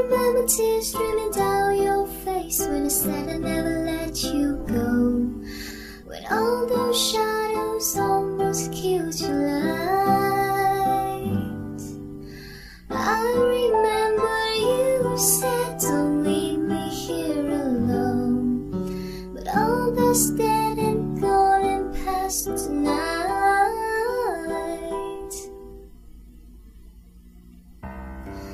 remember tears streaming down your face when I said I'd never let you go. When all those shadows almost killed your light, I remember you said don't leave me here alone. But all that's dead and gone and past tonight.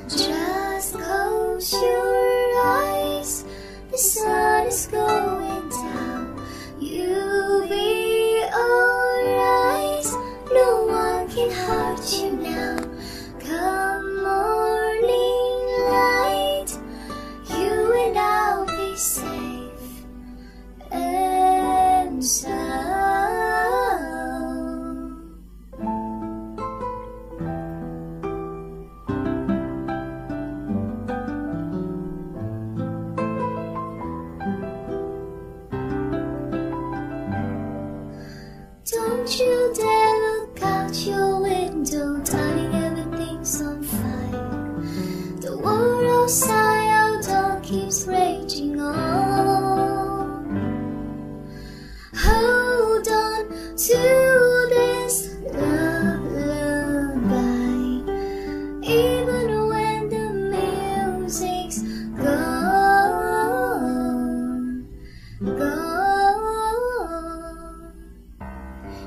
Just close your eyes, the sun is going down. You'll be alright, no one can hurt you now. Come morning light, you and I'll be safe and sound. Don't you dare look out your window, darling, everything's on fire. The war outside our door keeps raging on. Hold on to this lullaby, even when the music's gone, gone.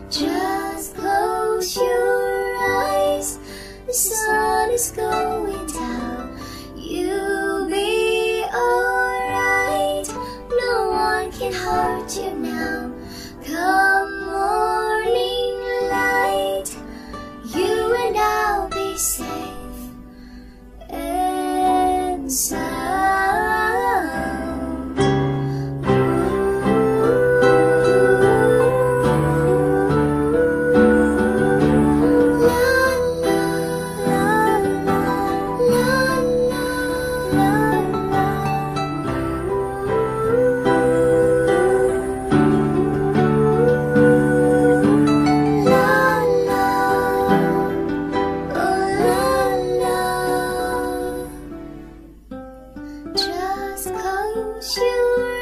Just close your eyes, the sun is going down. You'll be alright, no one can hurt you now. Come morning light, you and I'll be safe and sound. Just close your